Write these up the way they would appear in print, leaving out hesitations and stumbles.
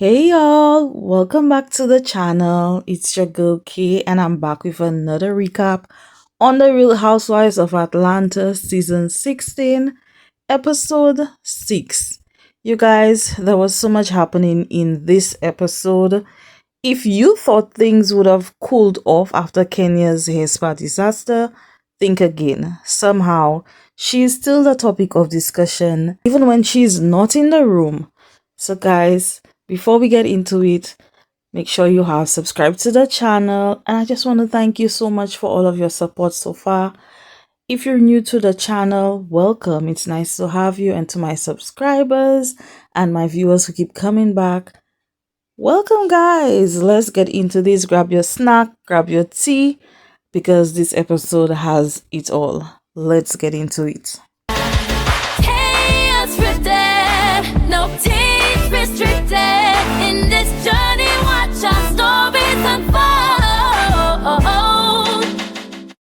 Hey y'all, welcome back to the channel. It's your girl Kay and I'm back with another recap on the Real Housewives of Atlanta season 16, episode 6. You guys, there was so much happening in this episode. If you thought things would have cooled off after Kenya's hair spa disaster, think again. Somehow, she is still the topic of discussion, even when she's not in the room. So, guys, before we get into it, make sure you have subscribed to the channel. And I just want to thank you so much for all of your support so far. If you're new to the channel, welcome. It's nice to have you. And to my subscribers and my viewers who keep coming back, welcome, guys. Let's get into this. Grab your snack, grab your tea, because this episode has it all. Let's get into it. Kay Unscripted, no teens restricted. In this journey, watch our stories unfold.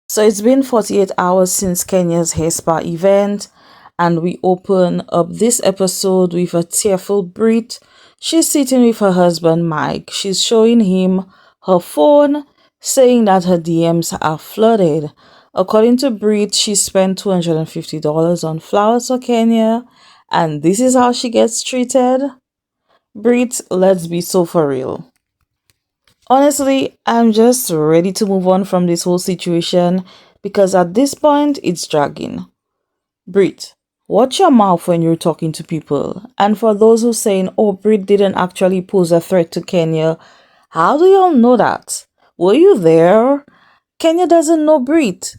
So it's been 48 hours since Kenya's hair spa event, and we open up this episode with a tearful Brit. She's sitting with her husband Mike. She's showing him her phone, saying that her DMs are flooded. According to Brit, she spent $250 on flowers for Kenya, and this is how she gets treated. Brit, let's be so for real. Honestly, I'm just ready to move on from this whole situation because at this point, it's dragging. Brit, watch your mouth when you're talking to people. And for those who saying, oh, Brit didn't actually pose a threat to Kenya, how do y'all know that? Were you there? Kenya doesn't know Brit.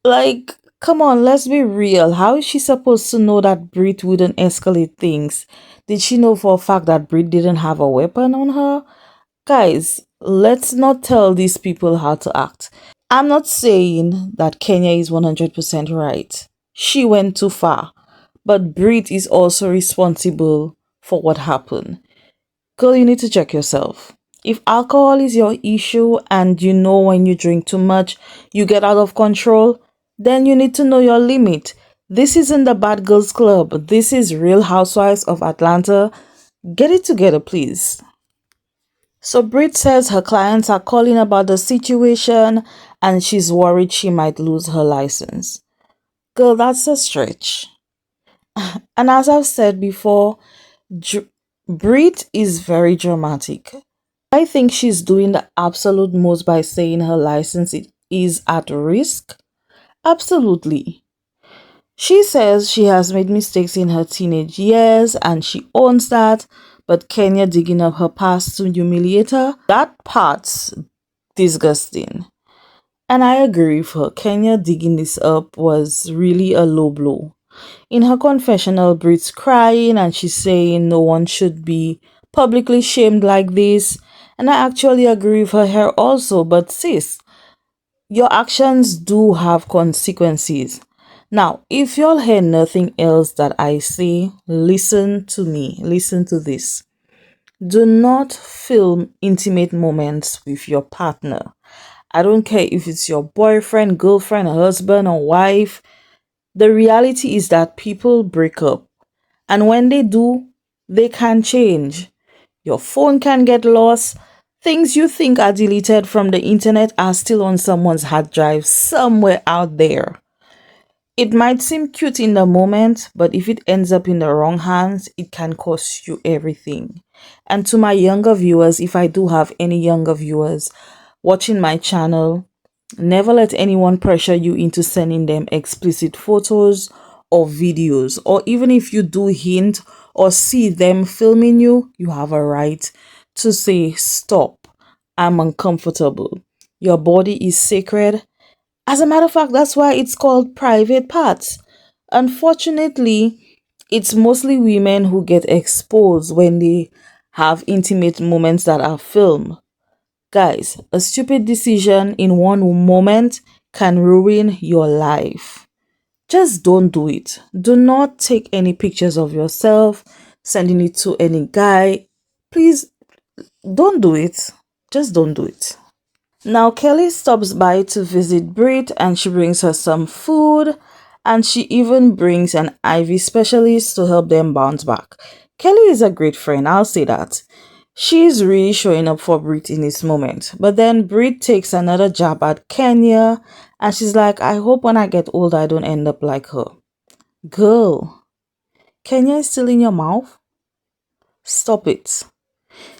Like, come on, let's be real. How is she supposed to know that Brit wouldn't escalate things? Did she know for a fact that Brit didn't have a weapon on her? Guys, let's not tell these people how to act. I'm not saying that Kenya is 100% right. She went too far. But Brit is also responsible for what happened. Girl, you need to check yourself. If alcohol is your issue and you know when you drink too much, you get out of control, then you need to know your limit. This isn't the Bad Girls Club. This is Real Housewives of Atlanta. Get it together, please. So Brit says her clients are calling about the situation and she's worried she might lose her license. Girl, that's a stretch. And as I've said before, Brit is very dramatic. I think she's doing the absolute most by saying her license is at risk. Absolutely. She says she has made mistakes in her teenage years and she owns that, but Kenya digging up her past to humiliate her, that part's disgusting. And I agree with her. Kenya digging this up was really a low blow. In her confessional, Brit's crying and she's saying no one should be publicly shamed like this. And I actually agree with her here also, but sis, your actions do have consequences. Now, if y'all hear nothing else that I say, listen to me. Listen to this. Do not film intimate moments with your partner. I don't care if it's your boyfriend, girlfriend, husband, or wife. The reality is that people break up. And when they do, they can change. Your phone can get lost. Things you think are deleted from the internet are still on someone's hard drive somewhere out there. It might seem cute in the moment, but if it ends up in the wrong hands, it can cost you everything. And to my younger viewers, if I do have any younger viewers watching my channel, never let anyone pressure you into sending them explicit photos or videos. Or even if you do hint or see them filming you, you have a right to say, stop, I'm uncomfortable. Your body is sacred. As a matter of fact, that's why it's called private parts. Unfortunately, it's mostly women who get exposed when they have intimate moments that are filmed. Guys, a stupid decision in one moment can ruin your life. Just don't do it. Do not take any pictures of yourself, sending it to any guy. Please, don't do it. Just don't do it. Now, Kelly stops by to visit Brit and she brings her some food and she even brings an IV specialist to help them bounce back. Kelly is a great friend, I'll say that. She's really showing up for Brit in this moment. But then Brit takes another jab at Kenya and she's like, I hope when I get older I don't end up like her. Girl, Kenya is still in your mouth? Stop it.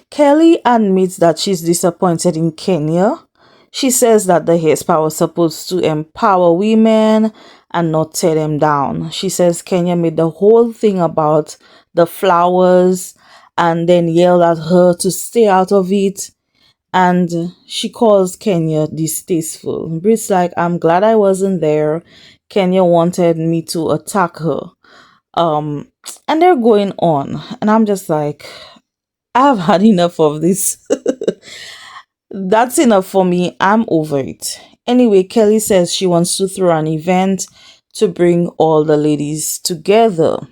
Kelly admits that she's disappointed in Kenya. She says that the hairspray was supposed to empower women and not tear them down. She says Kenya made the whole thing about the flowers and then yelled at her to stay out of it. And she calls Kenya distasteful. Brit's like, I'm glad I wasn't there. Kenya wanted me to attack her. Um, and they're going on. And I'm just like, I've had enough of this. That's enough for me. I'm over it. Anyway, Kelly says she wants to throw an event to bring all the ladies together.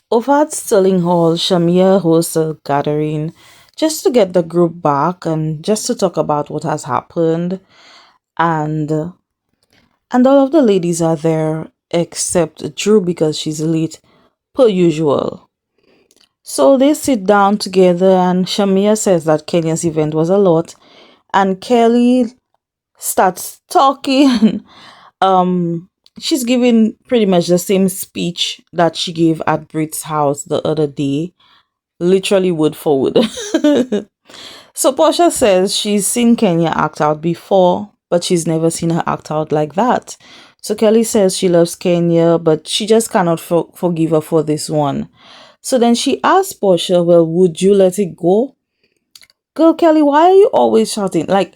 Over at Sterling Hall, Shamia hosts a gathering just to get the group back and just to talk about what has happened. And all of the ladies are there except Drew because she's late per usual. So they sit down together and Shamia says that Kenya's event was a lot and Kelly starts talking. She's giving pretty much the same speech that she gave at Brit's house the other day, literally word for word. So Portia says she's seen Kenya act out before, but she's never seen her act out like that. So Kelly says she loves Kenya, but she just cannot forgive her for this one. So then she asks Portia, well, would you let it go? Girl, Kelly, why are you always shouting? Like,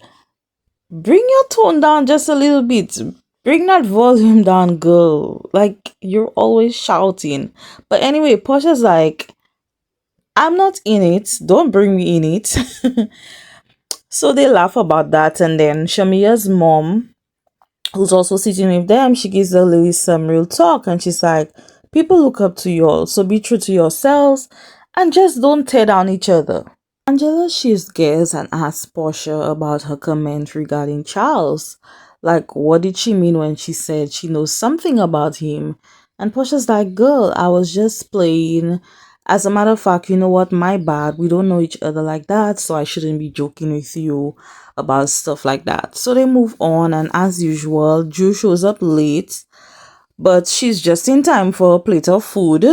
bring your tone down just a little bit. Bring that volume down, girl. Like, you're always shouting. But anyway, Portia's like, I'm not in it. Don't bring me in it. So they laugh about that. And then Shamia's mom, who's also sitting with them, she gives the ladies some real talk. And she's like, people look up to you all. So be true to yourselves and just don't tear down each other. Angela shifts gears and asks Portia about her comment regarding Charles. Like, what did she mean when she said she knows something about him? And Portia's like, girl, I was just playing. As a matter of fact, you know what? My bad. We don't know each other like that, so I shouldn't be joking with you about stuff like that. So they move on, and as usual, Drew shows up late, but she's just in time for a plate of food.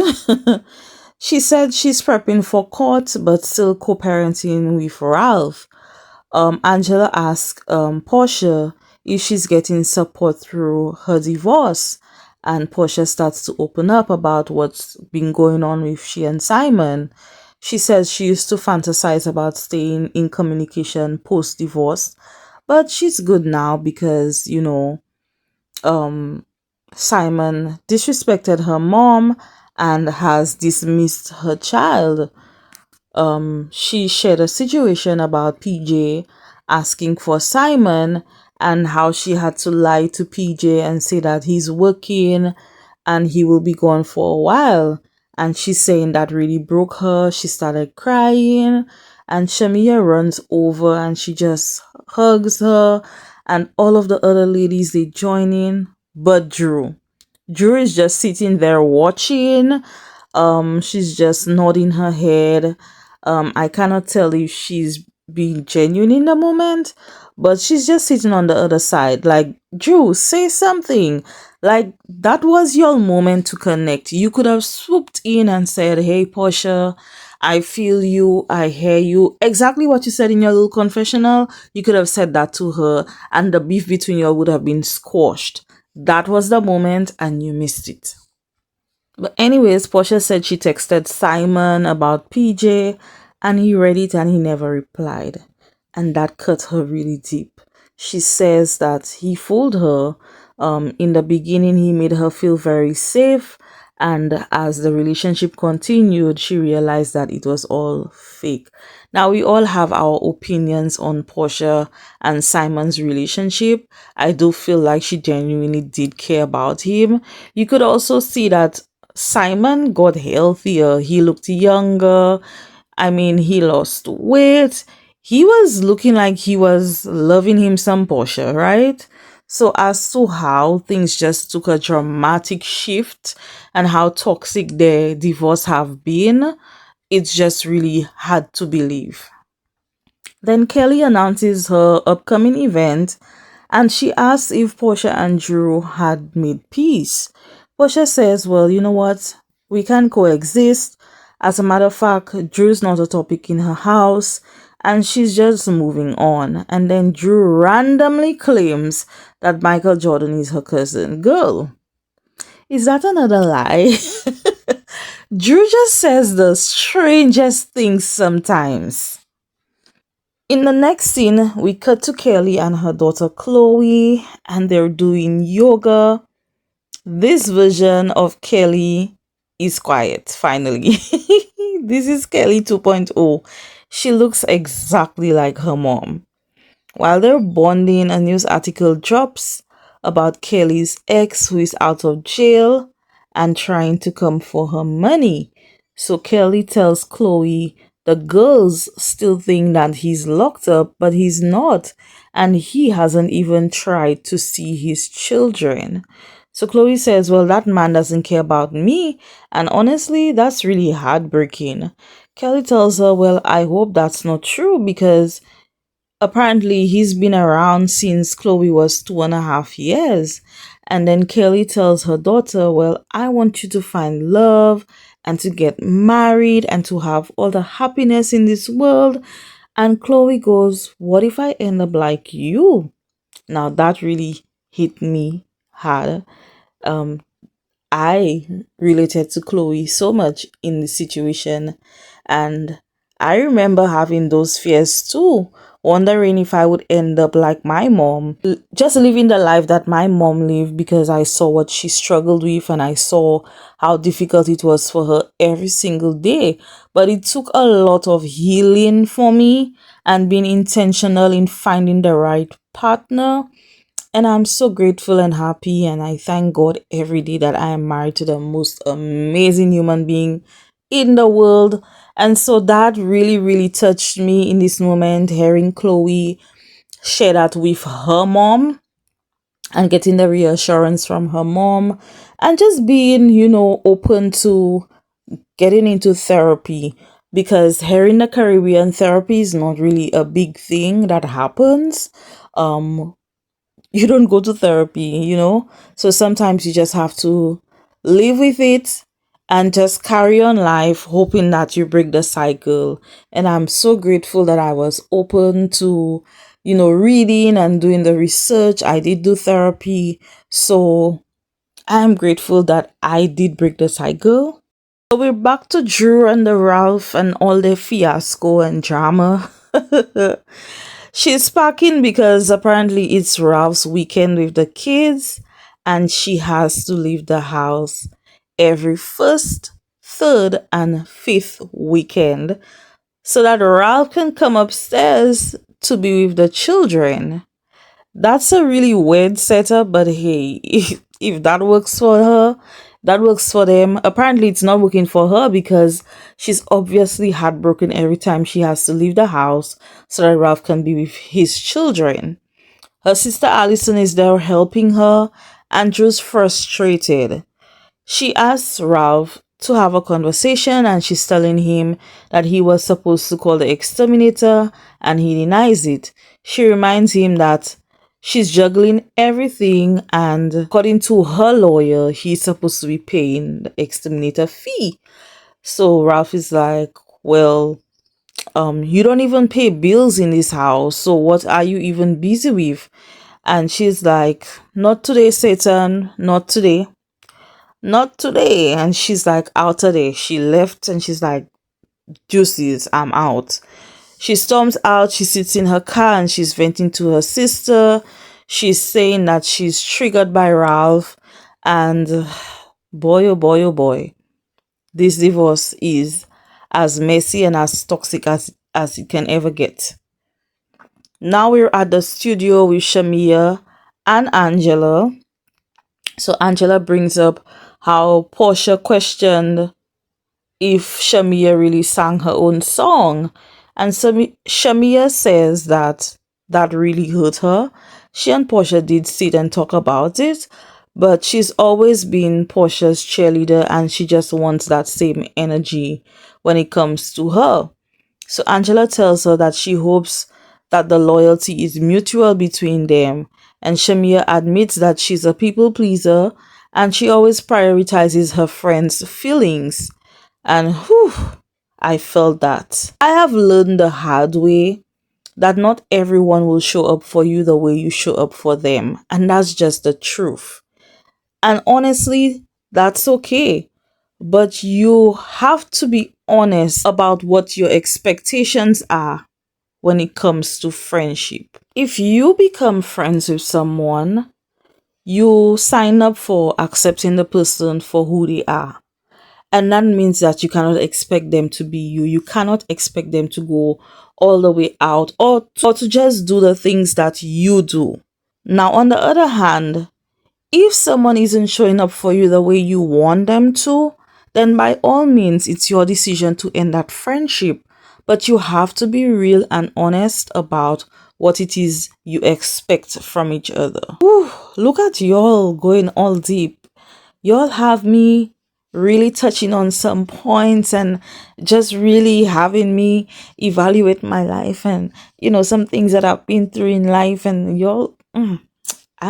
She said she's prepping for court, but still co-parenting with Ralph. Angela asked Portia if she's getting support through her divorce. And Portia starts to open up about what's been going on with she and Simon. She says she used to fantasize about staying in communication post-divorce, but she's good now because, Simon disrespected her mom and has dismissed her child. She shared a situation about PJ asking for Simon and how she had to lie to PJ and say that he's working and he will be gone for a while. And she's saying that really broke her. She started crying and Shamia runs over and she just hugs her and all of the other ladies, they join in, but Drew. Drew is just sitting there watching. She's just nodding her head. I cannot tell if she's being genuine in the moment, but she's just sitting on the other side. Like, Drew, say something. Like, that was your moment to connect. You could have swooped in and said, hey, Portia, I feel you, I hear you. Exactly what you said in your little confessional, you could have said that to her, and the beef between you would have been squashed. That was the moment, and you missed it. But anyways, Portia said she texted Simon about PJ and he read it and he never replied. And that cut her really deep. She says that he fooled her. In the beginning, he made her feel very safe. And as the relationship continued, she realized that it was all fake. Now, we all have our opinions on Portia and Simon's relationship. I do feel like she genuinely did care about him. You could also see that Simon got healthier. He looked younger. I mean, he lost weight. He was looking like he was loving him some Portia, right? So as to how things just took a dramatic shift and how toxic their divorce have been, it's just really hard to believe. Then Kelly announces her upcoming event and she asks if Portia and Drew had made peace. Portia says, well, you know what? We can coexist. As a matter of fact, Drew's not a topic in her house and she's just moving on. And then Drew randomly claims that Michael Jordan is her cousin. Girl, is that another lie? Drew just says the strangest things sometimes. In the next scene, we cut to Kelly and her daughter Chloe, and they're doing yoga. This version of Kelly is quiet, finally. This is Kelly 2.0. She looks exactly like her mom. While they're bonding, a news article drops about Kelly's ex who is out of jail and trying to come for her money. So Kelly tells Chloe the girls still think that he's locked up, but he's not, and he hasn't even tried to see his children. So Chloe says, well, that man doesn't care about me, and honestly, that's really heartbreaking. Kelly tells her, well, I hope that's not true because apparently he's been around since Chloe was 2.5 years. And then Kelly tells her daughter, well, I want you to find love and to get married and to have all the happiness in this world. And Chloe goes, what if I end up like you? Now that really hit me hard. Um, I related to Chloe so much in the situation, and I remember having those fears too, wondering if I would end up like my mom, just living the life that my mom lived because I saw what she struggled with and I saw how difficult it was for her every single day. But it took a lot of healing for me and being intentional in finding the right partner, and I'm so grateful and happy, and I thank God every day that I am married to the most amazing human being in the world. And so that really, really touched me in this moment, hearing Chloe share that with her mom and getting the reassurance from her mom, and just being, open to getting into therapy. Because here in the Caribbean, therapy is not really a big thing that happens. Um, you don't go to therapy. So sometimes you just have to live with it and just carry on life, hoping that you break the cycle. And I'm so grateful that I was open to, reading and doing the research. I did do therapy. So I'm grateful that I did break the cycle. So we're back to Drew and the Ralph and all their fiasco and drama. She's packing because apparently it's Ralph's weekend with the kids and she has to leave the house every first, third, and fifth weekend so that Ralph can come upstairs to be with the children. That's a really weird setup, but hey, if that works for her, that works for them. Apparently, it's not working for her because she's obviously heartbroken every time she has to leave the house so that Ralph can be with his children. Her sister Allison is there helping her. Andrew's frustrated. She asks Ralph to have a conversation and she's telling him that he was supposed to call the exterminator and he denies it. She reminds him that she's juggling everything and according to her lawyer, he's supposed to be paying the exterminator fee. So Ralph is like, well, you don't even pay bills in this house, so what are you even busy with? And she's like, not today, Satan, not today. Not today. And she's like, out today. She left and she's like, juices, I'm out. She storms out. She sits in her car and she's venting to her sister. She's saying that she's triggered by Ralph. And boy, oh boy, oh boy, this divorce is as messy and as toxic as it can ever get. Now we're at the studio with Shamia and Angela. So Angela brings up how Portia questioned if Shamia really sang her own song. And Shamia says that really hurt her. She and Portia did sit and talk about it, but she's always been Portia's cheerleader and she just wants that same energy when it comes to her. So Angela tells her that she hopes that the loyalty is mutual between them. And Shamia admits that she's a people pleaser and she always prioritizes her friends' feelings. And whew, I felt that. I have learned the hard way that not everyone will show up for you the way you show up for them. And that's just the truth. And honestly, that's okay. But you have to be honest about what your expectations are when it comes to friendship. If you become friends with someone, you sign up for accepting the person for who they are. And that means that you cannot expect them to be you. You cannot expect them to go all the way out or to just do the things that you do. Now, on the other hand, if someone isn't showing up for you the way you want them to, then by all means, it's your decision to end that friendship. But you have to be real and honest about what it is you expect from each other. Whew, look at y'all going all deep. Y'all have me really touching on some points and just really having me evaluate my life and, some things that I've been through in life. And y'all, I'm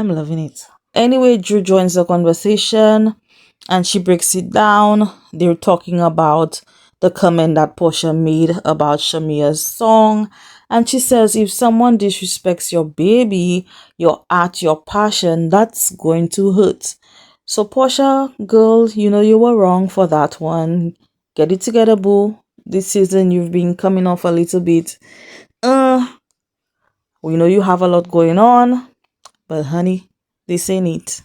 loving it. Anyway, Drew joins the conversation and she breaks it down. They're talking about the comment that Portia made about Shamia's song. And she says, if someone disrespects your baby, your art, your passion, that's going to hurt. So Portia, girl, you were wrong for that one. Get it together, boo. This season you've been coming off a little bit. We know you have a lot going on. But honey, this ain't it.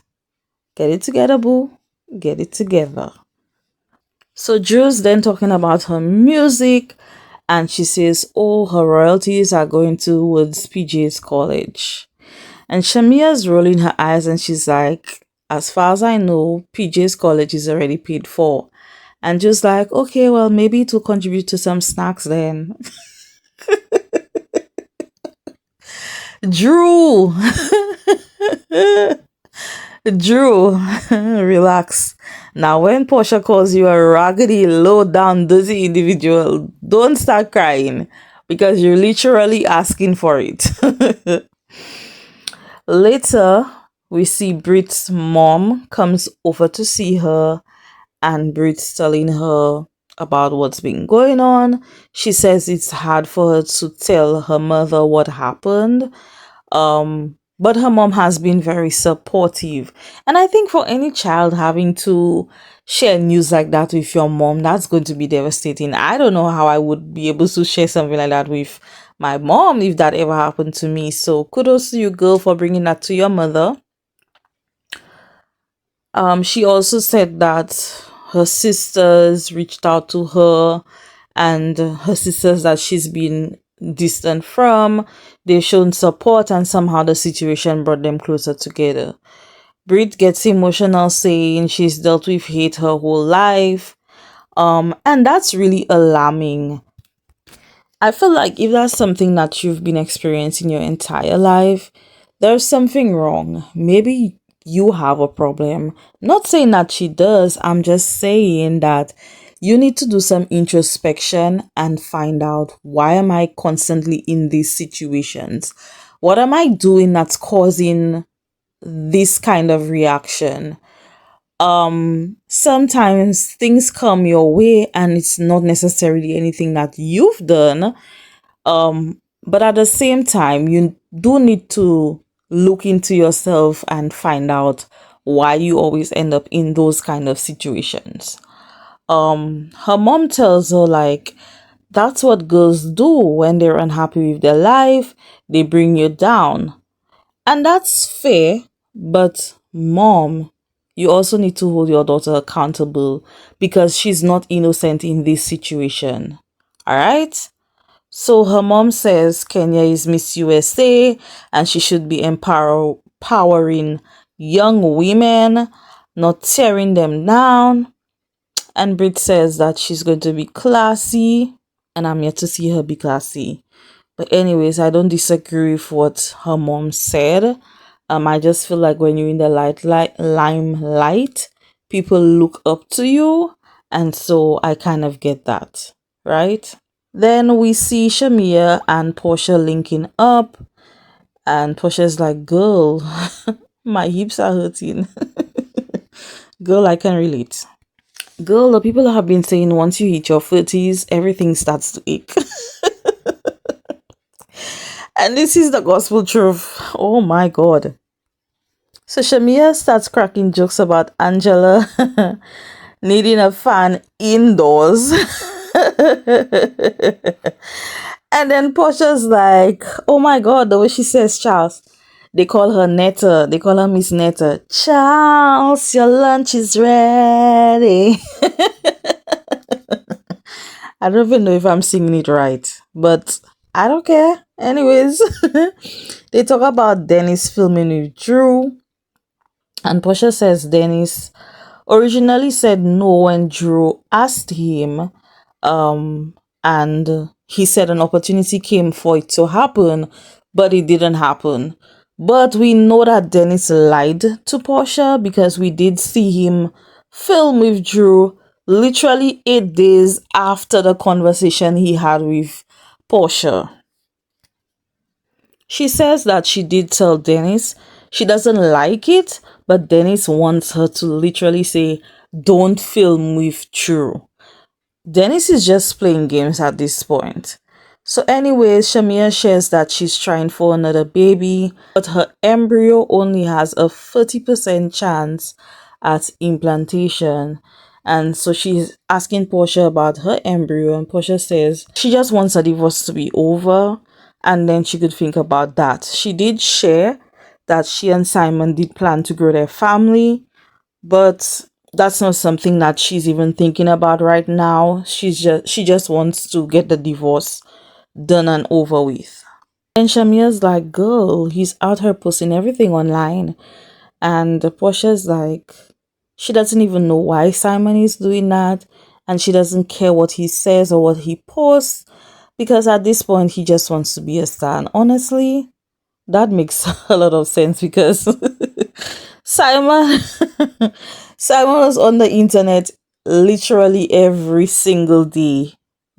Get it together, boo. Get it together. So Drew's then talking about her music and she says, oh, her royalties are going towards PJ's college. And Shamia's rolling her eyes and she's like, as far as I know, PJ's college is already paid for. And just like, okay, well, maybe it will contribute to some snacks then. Drew! Drew, relax. Now, when Portia calls you a raggedy, low-down, dirty individual, don't start crying because you're literally asking for it. Later, we see Brit's mom comes over to see her and Brit's telling her about what's been going on. She says it's hard for her to tell her mother what happened. But her mom has been very supportive. And I think for any child having to share news like that with your mom, that's going to be devastating. I don't know how I would be able to share something like that with my mom if that ever happened to me. So kudos to you, girl, for bringing that to your mother. She also said that her sisters reached out to her and her sisters that she's been distant from, they've shown support and somehow the situation brought them closer together. Brit gets emotional saying she's dealt with hate her whole life. And that's really alarming. I feel like if that's something that you've been experiencing your entire life, there's something wrong. Maybe you have a problem. Not saying that she does. I'm just saying that you need to do some introspection and find out, why am I constantly in these situations? What am I doing that's causing this kind of reaction? Sometimes things come your way and it's not necessarily anything that you've done. But at the same time, you do need to look into yourself and find out why you always end up in those kind of situations. Her mom tells her, like, that's what girls do when they're unhappy with their life, they bring you down. And that's fair, but mom, you also need to hold your daughter accountable because she's not innocent in this situation. All right? So her mom says Kenya is Miss USA and she should be empowering young women, not tearing them down. And Brit says that she's going to be classy, and I'm yet to see her be classy. But anyways, I don't disagree with what her mom said. I just feel like when you're in the limelight, people look up to you, and so I kind of get that, right? Then we see Shamia and Portia linking up, and Portia's like, "Girl, my hips are hurting." Girl, I can relate. Girl, the people have been saying once you hit your 30s, everything starts to ache. And this is the gospel truth. Oh my god. So Shamia starts cracking jokes about Angela needing a fan indoors. And then Portia's like, oh my god, the way she says Charles. They call her Netta. They call her Miss Netta. Charles, your lunch is ready. I don't even know if I'm singing it right, but I don't care. Anyways, they talk about Dennis filming with Drew, and Portia says Dennis originally said no when Drew asked him, um, and he said an opportunity came for it to happen, but it didn't happen. But we know that Dennis lied to Portia because we did see him film with Drew literally 8 days after the conversation he had with Portia. She says that she did tell Dennis she doesn't like it, but Dennis wants her to literally say, don't film with Drew. Dennis is just playing games at this point. So anyways, Shamia shares that she's trying for another baby, but her embryo only has a 30% chance at implantation. And so she's asking Portia about her embryo, and Portia says she just wants a divorce to be over, and then she could think about that. She did share that she and Simon did plan to grow their family, but that's not something that she's even thinking about right now. She just wants to get the divorce done and over with. And Shamia's like, girl, he's out here posting everything online. And Portia's like, she doesn't even know why Simon is doing that, and she doesn't care what he says or what he posts, because at this point he just wants to be a star. And honestly, that makes a lot of sense because Simon Simon was on the internet literally every single day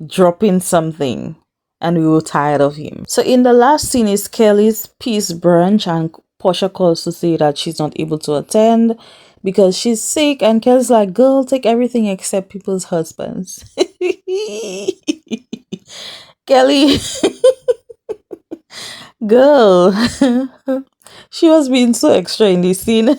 dropping something, and we were tired of him. So in the last scene is Kelly's peace brunch, and Portia calls to say that she's not able to attend because she's sick, and Kelly's like, girl, take everything except people's husbands. Kelly, girl, she was being so extra in this scene.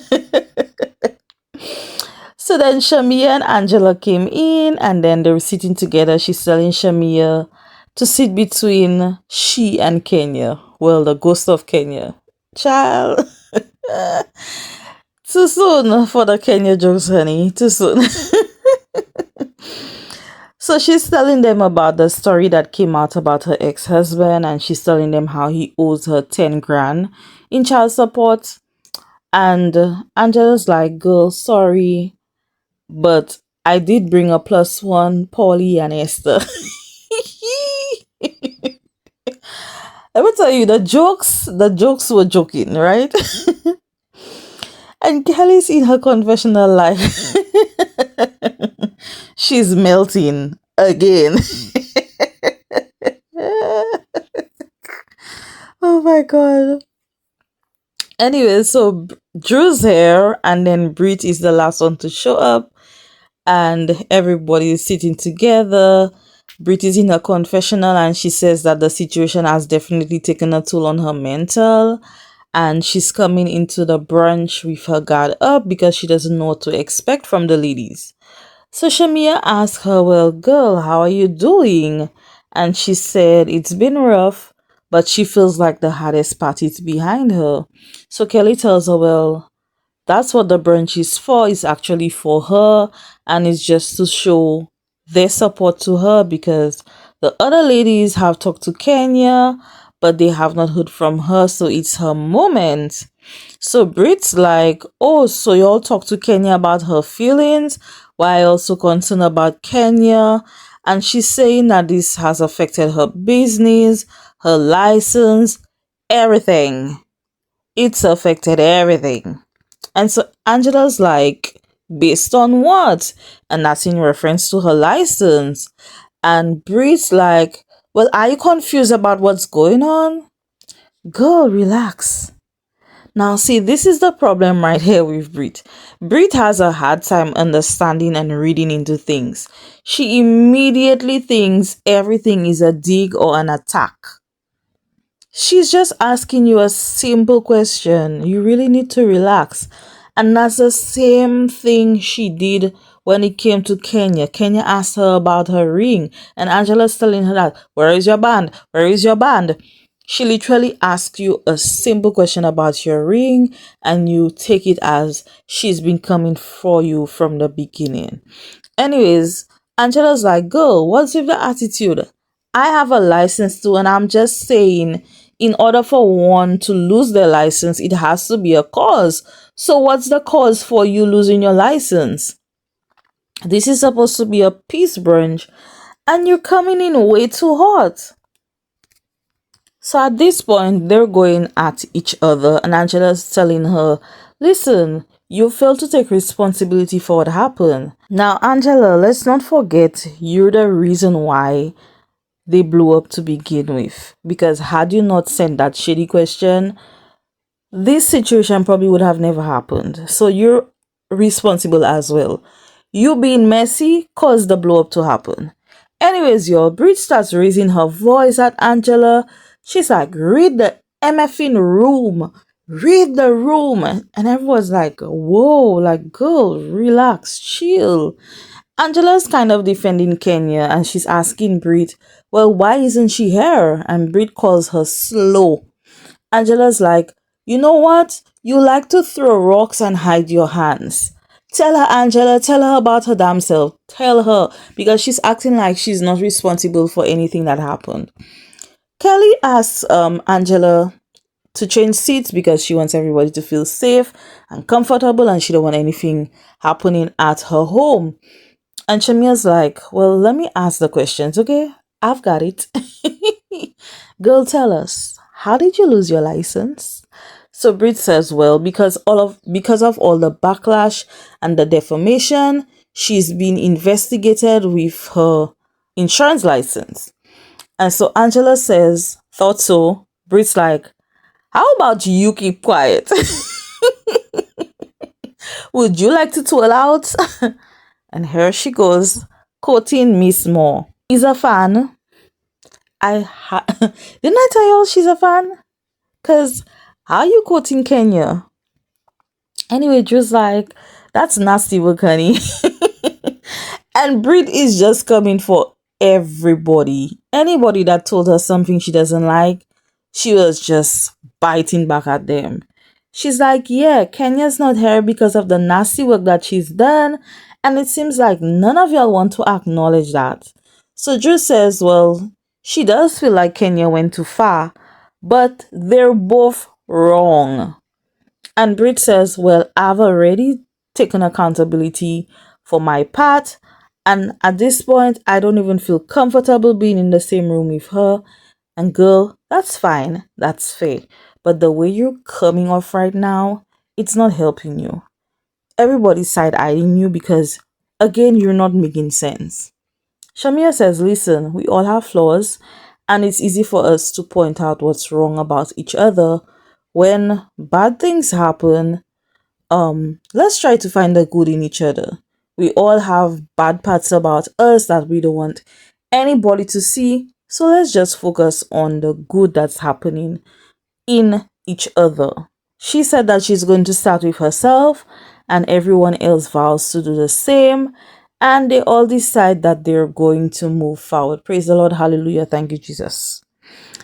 So then Shamia and Angela came in, and then they were sitting together. She's telling Shamia to sit between she and Kenya. Well, the ghost of Kenya. Child. Too soon for the Kenya jokes, honey. Too soon. So she's telling them about the story that came out about her ex-husband, and she's telling them how he owes her 10 grand in child support. And Angela's like, girl, sorry, but I did bring a +1, Paulie and Esther. Let me tell you, the jokes were joking, right? And Kelly's in her confessional life. She's melting again. Oh my god. Anyway, so Drew's here, and then Brit is the last one to show up, and everybody is sitting together. Brit is in her confessional, and she says that the situation has definitely taken a toll on her mental, and she's coming into the brunch with her guard up because she doesn't know what to expect from the ladies. So Shamia asked her, well, girl, how are you doing? And she said it's been rough, but she feels like the hardest part is behind her. So Kelly tells her, well, that's what the brunch is for. It's actually for her, and it's just to show their support to her because the other ladies have talked to Kenya, but they have not heard from her, so it's her moment. So Brit's like, oh, so you all talk to Kenya about her feelings, while also concerned about Kenya, and she's saying that this has affected her business, her license, everything. It's affected everything. And so Angela's like, based on what? And that's in reference to her license. And Bree's like, well, are you confused about what's going on? Girl, relax. Now, see, this is the problem right here with Brit. Brit has a hard time understanding and reading into things. She immediately thinks everything is a dig or an attack. She's just asking you a simple question. You really need to relax. And that's the same thing she did when it came to Kenya. Kenya asked her about her ring, and Angela's telling her that, where is your band? Where is your band? She literally asks you a simple question about your ring, and you take it as she's been coming for you from the beginning. Anyways, Angela's like, girl, what's with the attitude? I have a license too, and I'm just saying, in order for one to lose their license, it has to be a cause. So, what's the cause for you losing your license? This is supposed to be a peace brunch, and you're coming in way too hot. So, at this point, they're going at each other, and Angela's telling her, listen, you failed to take responsibility for what happened. Now, Angela, let's not forget you're the reason why they blew up to begin with. Because had you not sent that shady question, this situation probably would have never happened. So you're responsible as well. You being messy caused the blow up to happen. Anyways, y'all, Brit starts raising her voice at Angela. She's like, read the MFing room. Read the room. And everyone's like, whoa, like, girl, relax, chill. Angela's kind of defending Kenya and she's asking Brit, well, why isn't she here? And Brit calls her slow. Angela's like, you know what? You like to throw rocks and hide your hands. Tell her, Angela, tell her about her damn self. Tell her, because she's acting like she's not responsible for anything that happened. Kelly asks Angela to change seats because she wants everybody to feel safe and comfortable and she don't want anything happening at her home. And Shamia's like, well, let me ask the questions, okay? I've got it. Girl, tell us, how did you lose your license? So Brit says, well, because of all the backlash and the defamation, she's been investigated with her insurance license. And so Angela says, thought so. Brit's like, how about you keep quiet? Would you like to twirl out? And here she goes, quoting Miss Moore. He's a fan. Didn't I tell y'all she's a fan? Because how are you quoting Kenya? Anyway, just like, that's nasty work, honey. And Brit is just coming for everybody. Anybody that told her something she doesn't like, she was just biting back at them. She's like, yeah, Kenya's not here because of the nasty work that she's done. And it seems like none of y'all want to acknowledge that. So Drew says, well, she does feel like Kenya went too far, but they're both wrong. And Brit says, well, I've already taken accountability for my part. And at this point, I don't even feel comfortable being in the same room with her. And girl, that's fine. That's fair. But the way you're coming off right now, it's not helping you. Everybody's side-eyeing you because, again, you're not making sense. Shamia says, listen, we all have flaws and it's easy for us to point out what's wrong about each other. When bad things happen, let's try to find the good in each other. We all have bad parts about us that we don't want anybody to see. So let's just focus on the good that's happening in each other. She said that she's going to start with herself and everyone else vows to do the same. And they all decide that they're going to move forward. Praise the Lord. Hallelujah. Thank you, Jesus.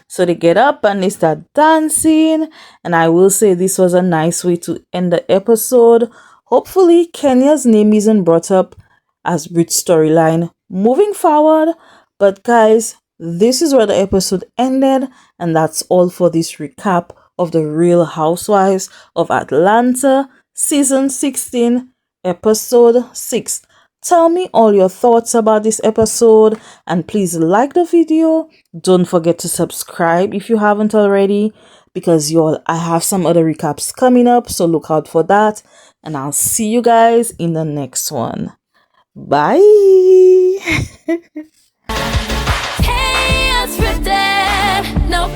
So they get up and they start dancing. And I will say this was a nice way to end the episode. Hopefully, Kenya's name isn't brought up as Brit's storyline moving forward. But guys, this is where the episode ended. And that's all for this recap of the Real Housewives of Atlanta, Season 16, Episode 6. Tell me all your thoughts about this episode and please like the video. Don't forget to subscribe if you haven't already, because I have some other recaps coming up, so look out for that. And I'll see you guys in the next one. Bye. Kay Unscripted. No